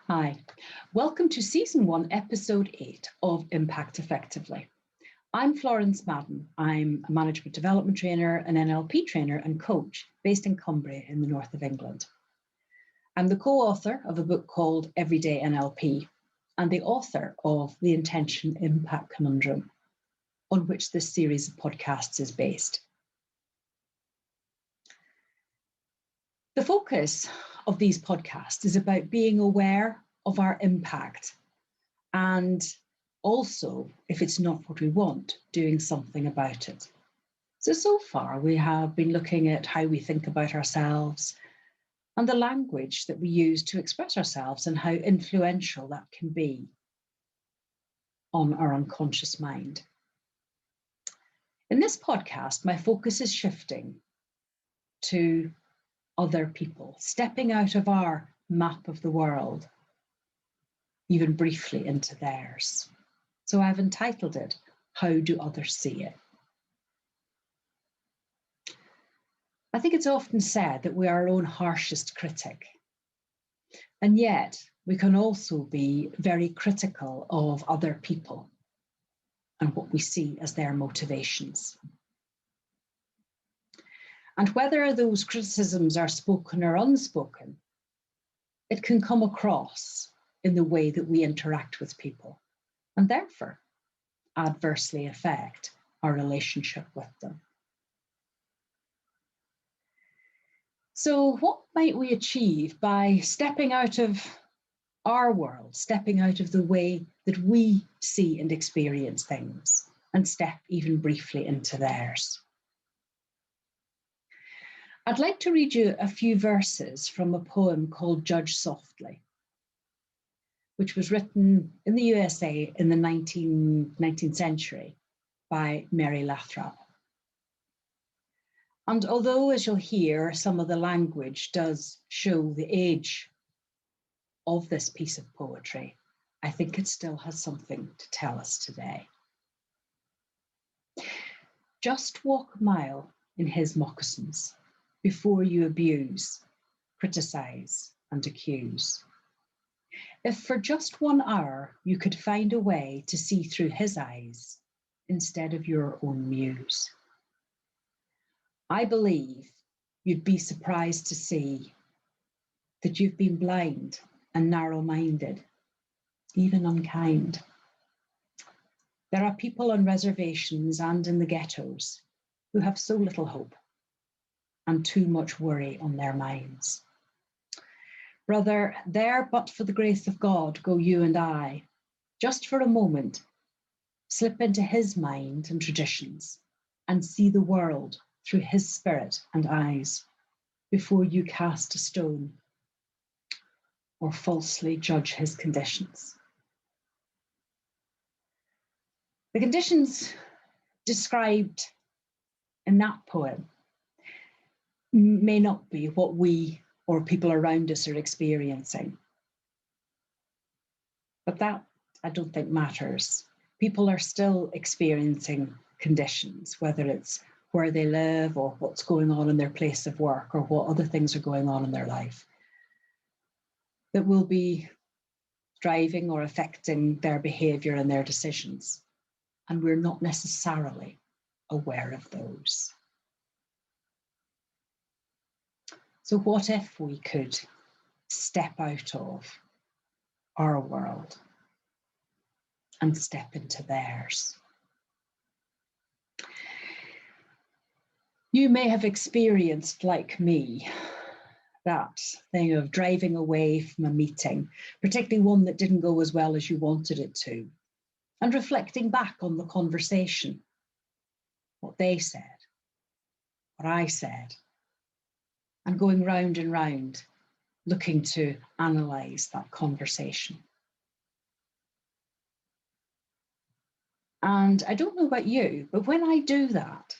Hi, welcome to Season 1, Episode 8 of Impact Effectively. I'm Florence Madden. I'm a management development trainer, an NLP trainer and coach based in Cumbria in the north of England. I'm the co-author of a book called Everyday NLP and the author of the Intention Impact Conundrum, on which this series of podcasts is based. The focus of these podcasts is about being aware of our impact and also, if it's not what we want, doing something about it. So far we have been looking at how we think about ourselves and the language that we use to express ourselves and how influential that can be on our unconscious mind. In this podcast, my focus is shifting to other people, stepping out of our map of the world, even briefly into theirs. So I've entitled it, How Do Others See It? I think it's often said that we are our own harshest critic. And yet we can also be very critical of other people and what we see as their motivations. And whether those criticisms are spoken or unspoken, it can come across in the way that we interact with people and therefore adversely affect our relationship with them. So what might we achieve by stepping out of our world, stepping out of the way that we see and experience things, and step even briefly into theirs? I'd like to read you a few verses from a poem called Judge Softly, which was written in the USA in the 19th century by Mary Lathrop. And although, as you'll hear, some of the language does show the age of this piece of poetry, I think it still has something to tell us today. Just walk a mile in his moccasins before you abuse, criticize, and accuse. If for just 1 hour you could find a way to see through his eyes instead of your own muse, I believe you'd be surprised to see that you've been blind and narrow-minded, even unkind. There are people on reservations and in the ghettos who have so little hope and too much worry on their minds. Brother, there but for the grace of God go you and I, just for a moment, slip into his mind and traditions and see the world through his spirit and eyes before you cast a stone or falsely judge his conditions. The conditions described in that poem may not be what we or people around us are experiencing. But that, I don't think, matters. People are still experiencing conditions, whether it's where they live or what's going on in their place of work or what other things are going on in their life, that will be driving or affecting their behaviour and their decisions. And we're not necessarily aware of those. So what if we could step out of our world and step into theirs? You may have experienced, like me, that thing of driving away from a meeting, particularly one that didn't go as well as you wanted it to, and reflecting back on the conversation, what they said, what I said, and going round and round, looking to analyse that conversation. And I don't know about you, but when I do that,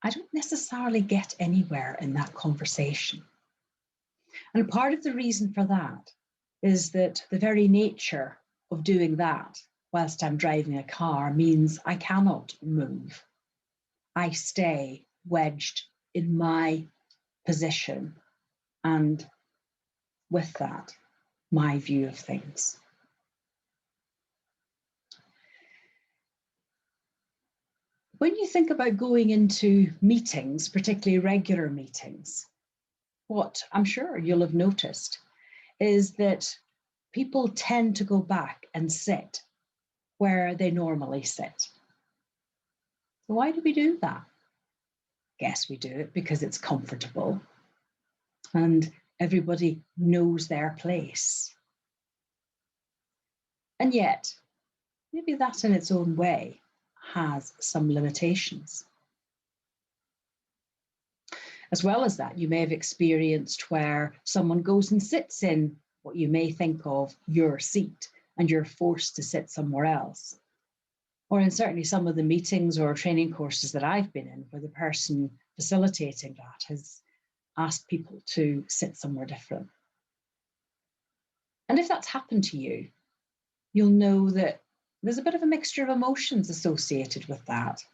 I don't necessarily get anywhere in that conversation. And part of the reason for that is that the very nature of doing that whilst I'm driving a car means I cannot move. I stay wedged in my position, and with that, my view of things. When you think about going into meetings, particularly regular meetings, what I'm sure you'll have noticed is that people tend to go back and sit where they normally sit. So why do we do that? Guess we do it because it's comfortable and everybody knows their place. And yet, maybe that in its own way has some limitations. As well as that, you may have experienced where someone goes and sits in what you may think of your seat and you're forced to sit somewhere else. Or in certainly some of the meetings or training courses that I've been in, where the person facilitating that has asked people to sit somewhere different. And if that's happened to you, you'll know that there's a bit of a mixture of emotions associated with that.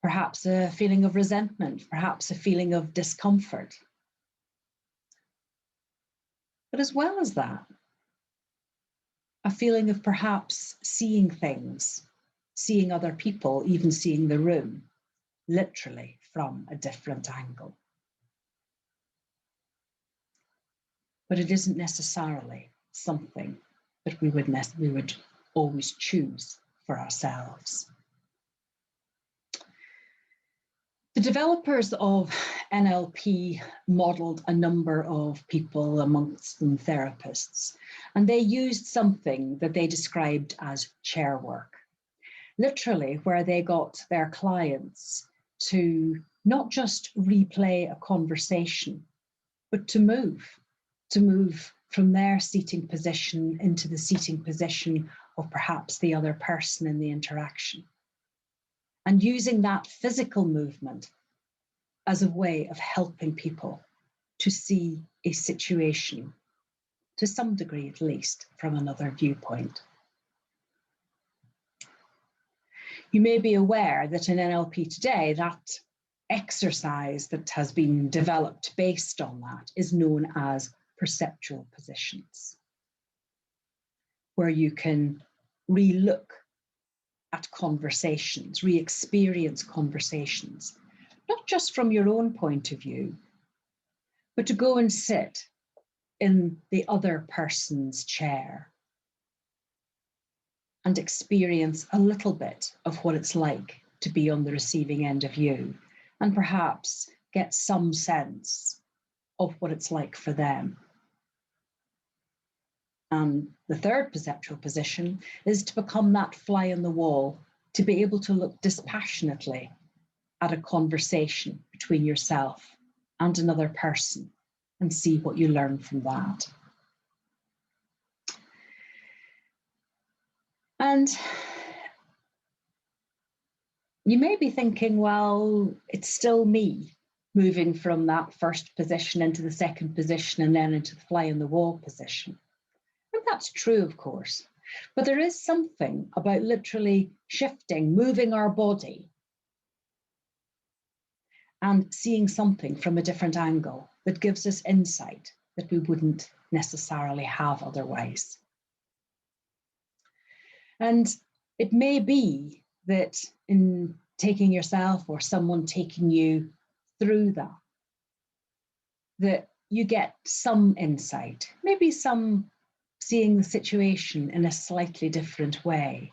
Perhaps a feeling of resentment, perhaps a feeling of discomfort. But as well as that, a feeling of perhaps seeing things, seeing other people, even seeing the room, literally from a different angle. But it isn't necessarily something that we would always choose for ourselves. The developers of NLP modeled a number of people, amongst them therapists, and they used something that they described as chair work. Literally, where they got their clients to not just replay a conversation, but to move from their seating position into the seating position of perhaps the other person in the interaction. And using that physical movement as a way of helping people to see a situation, to some degree at least, from another viewpoint. You may be aware that in NLP today, that exercise that has been developed based on that is known as perceptual positions, where you can re-look at conversations, re-experience conversations, not just from your own point of view, but to go and sit in the other person's chair and experience a little bit of what it's like to be on the receiving end of you, and perhaps get some sense of what it's like for them. And the third perceptual position is to become that fly on the wall, to be able to look dispassionately at a conversation between yourself and another person and see what you learn from that. And you may be thinking, well, it's still me moving from that first position into the second position and then into the fly on the wall position. And that's true, of course, but there is something about literally shifting, moving our body and seeing something from a different angle that gives us insight that we wouldn't necessarily have otherwise. And it may be that in taking yourself or someone taking you through that you get some insight, maybe some seeing the situation in a slightly different way.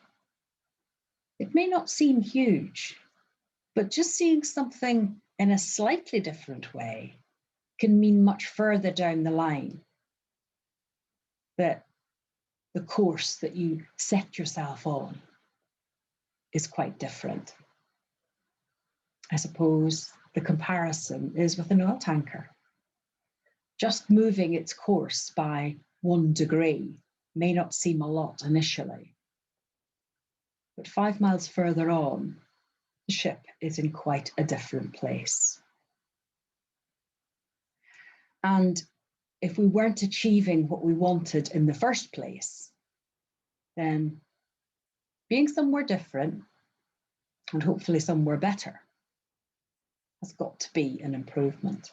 It may not seem huge, but just seeing something in a slightly different way can mean much further down the line that the course that you set yourself on is quite different. I suppose the comparison is with an oil tanker. Just moving its course by 1 degree may not seem a lot initially, but 5 miles further on, the ship is in quite a different place. And if we weren't achieving what we wanted in the first place, then being somewhere different and hopefully somewhere better has got to be an improvement.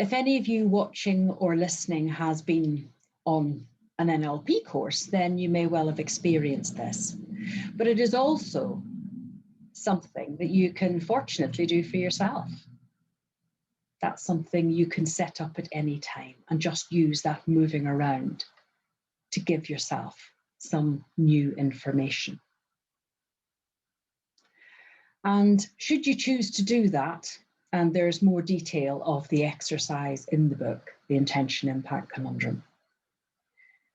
If any of you watching or listening has been on an NLP course, then you may well have experienced this. But it is also something that you can fortunately do for yourself. That's something you can set up at any time and just use that moving around to give yourself some new information. And should you choose to do that, and there's more detail of the exercise in the book, The Intention Impact Conundrum.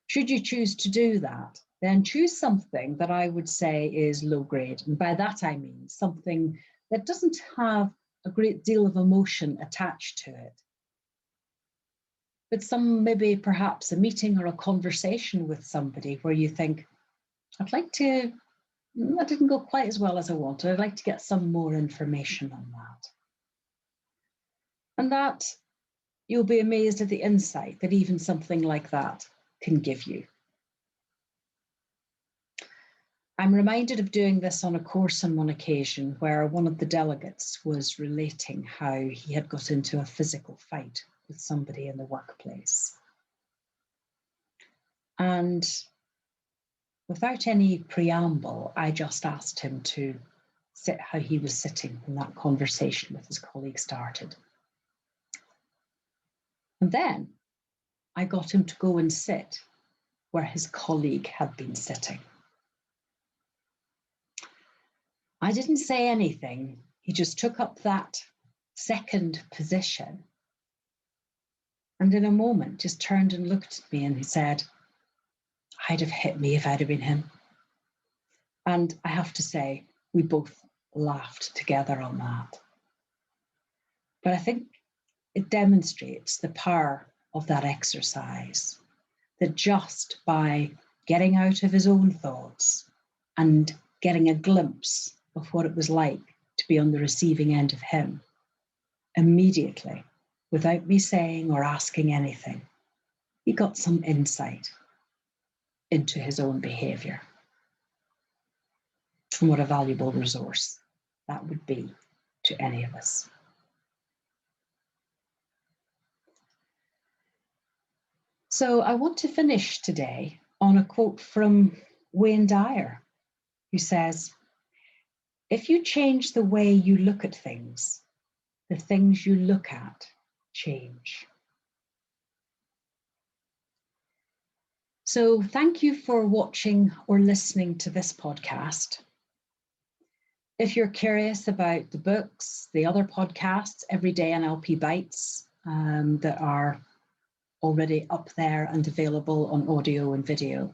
Should you choose to do that, then choose something that I would say is low grade. And by that I mean something that doesn't have a great deal of emotion attached to it, but maybe perhaps a meeting or a conversation with somebody where you think, that didn't go quite as well as I wanted. I'd like to get some more information on that. And that you'll be amazed at the insight that even something like that can give you. I'm reminded of doing this on a course on one occasion where one of the delegates was relating how he had got into a physical fight with somebody in the workplace. And without any preamble, I just asked him to sit how he was sitting when that conversation with his colleague started. And then I got him to go and sit where his colleague had been sitting. I didn't say anything. He just took up that second position. And in a moment, just turned and looked at me and he said, I'd have hit me if I'd have been him. And I have to say, we both laughed together on that. But I think it demonstrates the power of that exercise, that just by getting out of his own thoughts and getting a glimpse of what it was like to be on the receiving end of him, immediately, without me saying or asking anything, he got some insight into his own behavior. And what a valuable resource that would be to any of us. So I want to finish today on a quote from Dyer, who says, if you change the way you look at things, the things you look at change. So thank you for watching or listening to this podcast. If you're curious about the books, the other podcasts, Everyday NLP Bites, that are already up there and available on audio and video,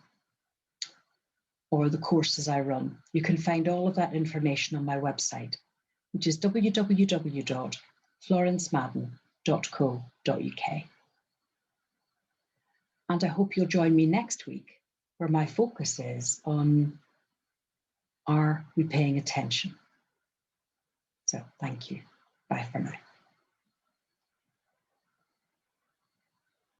or the courses I run, you can find all of that information on my website, which is www.florencemadden.co.uk. And I hope you'll join me next week, where my focus is on, are we paying attention? So thank you. Bye for now.